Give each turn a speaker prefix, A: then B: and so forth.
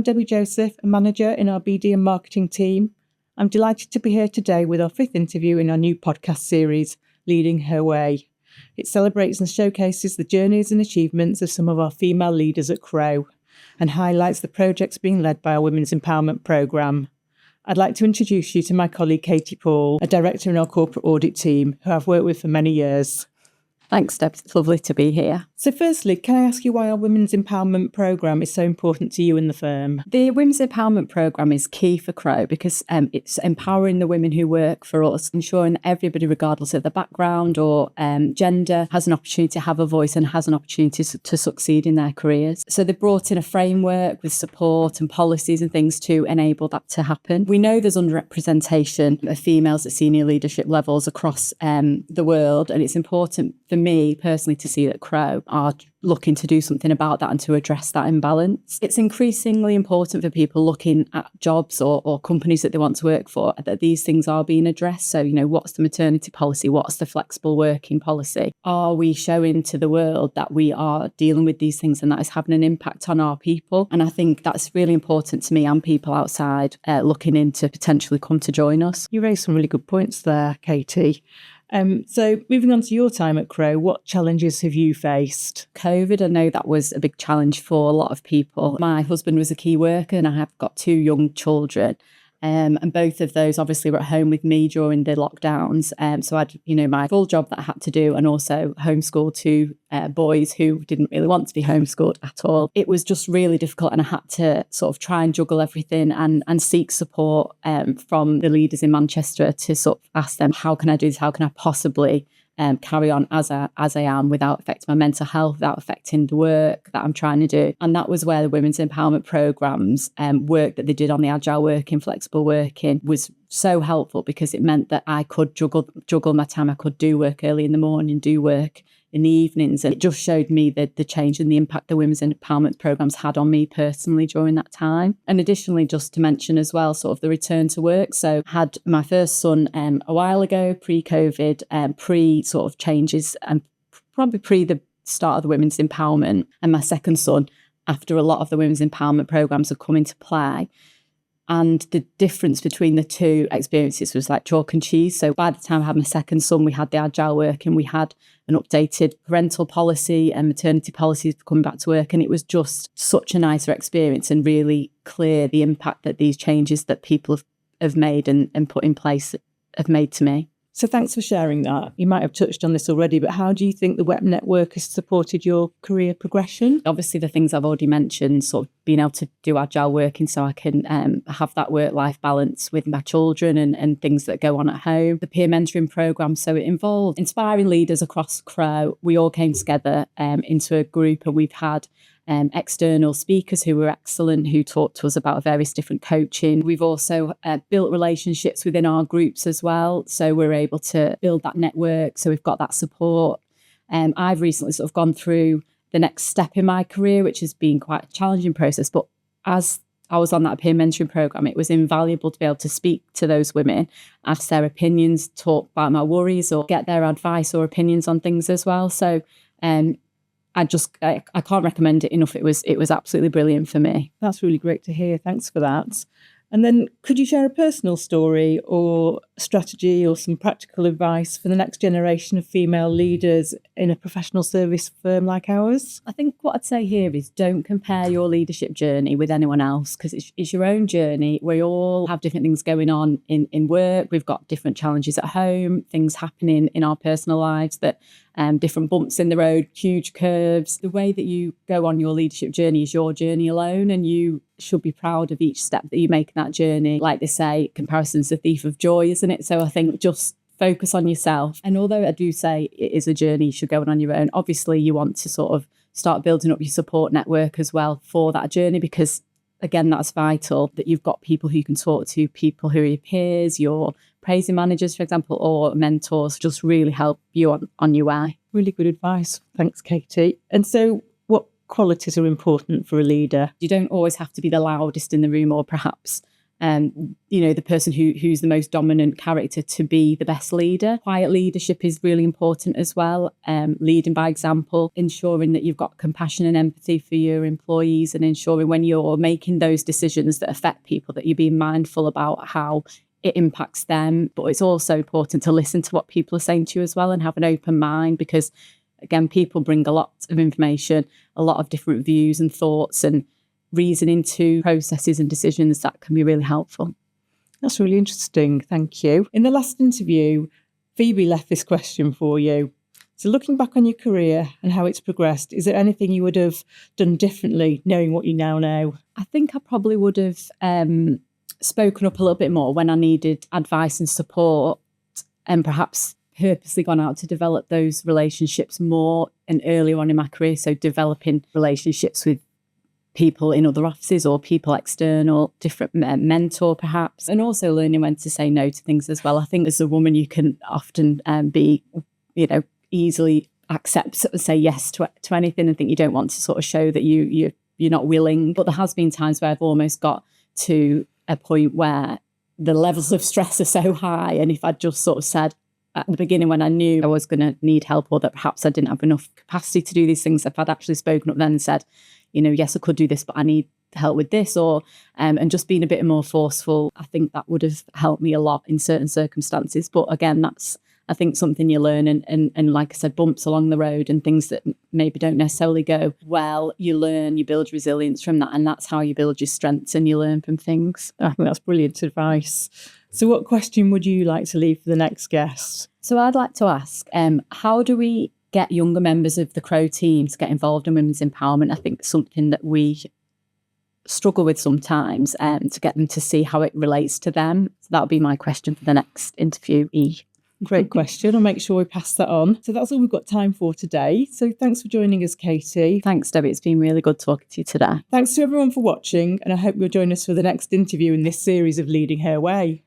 A: Debbie Joseph, a manager in our BD and marketing team. I'm delighted to be here today with our 5th interview in our new podcast series, Leading Her Way. It celebrates and showcases the journeys and achievements of some of our female leaders at Crowe and highlights the projects being led by our Women's Empowerment Programme. I'd like to introduce you to my colleague Katie Paul, a director in our corporate audit team, who I've worked with for many years.
B: Thanks, Deb. It's lovely to be here.
A: So firstly, can I ask you why our Women's Empowerment Programme is so important to you in the firm?
B: The Women's Empowerment Programme is key for Crowe because it's empowering the women who work for us, ensuring that everybody, regardless of their background or gender, has an opportunity to have a voice and has an opportunity to succeed in their careers. So they've brought in a framework with support and policies and things to enable that to happen. We know there's underrepresentation of females at senior leadership levels across the world, and it's important for me personally to see that Crowe are looking to do something about that and to address that imbalance. It's increasingly important for people looking at jobs or companies that they want to work for that these things are being addressed. So, what's the maternity policy? What's the flexible working policy? Are we showing to the world that we are dealing with these things and that is having an impact on our people? And I think that's really important to me and people outside looking in to potentially come to join us.
A: You raised some really good points there, Katie. So moving on to your time at Crowe, what challenges have you faced?
B: COVID, I know that was a big challenge for a lot of people. My husband was a key worker and I have got 2 young children. And both of those obviously were at home with me during the lockdowns. So I had, my full job that I had to do and also homeschool 2 boys who didn't really want to be homeschooled at all. It was just really difficult and I had to sort of try and juggle everything and seek support from the leaders in Manchester to sort of ask them, how can I do this? How can I possibly carry on as I am without affecting my mental health, without affecting the work that I'm trying to do. And that was where the Women's Empowerment Programmes work that they did on the agile working, flexible working was so helpful because it meant that I could juggle my time. I could do work early in the morning, do work in the evenings. And it just showed me the change and the impact the Women's Empowerment Programmes had on me personally during that time. And additionally, just to mention as well, sort of the return to work. So I had my first son a while ago, pre-COVID, pre sort of changes and probably pre the start of the Women's Empowerment. And my second son, after a lot of the Women's Empowerment Programmes have come into play. And the difference between the 2 experiences was like chalk and cheese. So by the time I had my second son, we had the agile work and we had an updated parental policy and maternity policies for coming back to work. And it was just such a nicer experience and really clear the impact that these changes that people have made and put in place have made to me.
A: So thanks for sharing that. You might have touched on this already, but how do you think the WEP network has supported your career progression?
B: Obviously, the things I've already mentioned, sort of being able to do agile working so I can have that work-life balance with my children and things that go on at home. The peer mentoring programme, so it involved inspiring leaders across Crowe. We all came together into a group and we've had external speakers who were excellent, who talked to us about various different coaching. We've also built relationships within our groups as well. So we're able to build that network. So we've got that support. I've recently sort of gone through the next step in my career, which has been quite a challenging process. But as I was on that peer mentoring programme, it was invaluable to be able to speak to those women, ask their opinions, talk about my worries or get their advice or opinions on things as well. So I can't recommend it enough. It was absolutely brilliant for me.
A: That's really great to hear. Thanks for that. And then could you share a personal story or strategy or some practical advice for the next generation of female leaders in a professional service firm like ours?
B: I think what I'd say here is don't compare your leadership journey with anyone else because it's your own journey. We all have different things going on in work. We've got different challenges at home, things happening in our personal lives that different bumps in the road, huge curves. The way that you go on your leadership journey is your journey alone, and you should be proud of each step that you make in that journey. Like they say, comparison's the thief of joy, isn't it? So I think just focus on yourself. And although I do say it is a journey, you should go on your own. Obviously, you want to sort of start building up your support network as well for that journey because, again, that's vital that you've got people who you can talk to, people who are your peers, your praising managers, for example, or mentors, just really help you on your way.
A: Really good advice. Thanks, Katie. And so what qualities are important for a leader?
B: You don't always have to be the loudest in the room or perhaps the person who's the most dominant character to be the best leader. Quiet leadership is really important as well. Leading by example, ensuring that you've got compassion and empathy for your employees, and ensuring when you're making those decisions that affect people that you're being mindful about how it impacts them. But it's also important to listen to what people are saying to you as well and have an open mind, because again, people bring a lot of information, a lot of different views and thoughts and reasoning to processes and decisions that can be really helpful.
A: That's really interesting. Thank you. In the last interview, Phoebe left this question for you. So looking back on your career and how it's progressed, is there anything you would have done differently knowing what you now know?
B: I think I probably would have spoken up a little bit more when I needed advice and support, and perhaps purposely gone out to develop those relationships more and earlier on in my career. So developing relationships with people in other offices or people external, different mentor perhaps, and also learning when to say no to things as well. I think as a woman you can often be, easily accept, say yes to anything, and think you don't want to sort of show that you're not willing. But there has been times where I've almost got to a point where the levels of stress are so high, and if I'd just sort of said at the beginning when I knew I was going to need help, or that perhaps I didn't have enough capacity to do these things, if I'd actually spoken up then and said, yes, I could do this, but I need help with this, or and just being a bit more forceful, I think that would have helped me a lot in certain circumstances. But again, that's, I think, something you learn, and like I said, bumps along the road and things that maybe don't necessarily go well, you learn, you build resilience from that, and that's how you build your strengths and you learn from things.
A: I think that's brilliant advice. So what question would you like to leave for the next guest?
B: So I'd like to ask, how do we get younger members of the Crowe team to get involved in women's empowerment? I think something that we struggle with sometimes, to get them to see how it relates to them. So that'll be my question for the next interviewee.
A: Great question. I'll make sure we pass that on. So that's all we've got time for today. So thanks for joining us, Katie.
B: Thanks, Debbie. It's been really good talking to you today.
A: Thanks to everyone for watching, and I hope you'll join us for the next interview in this series of Leading Her Way.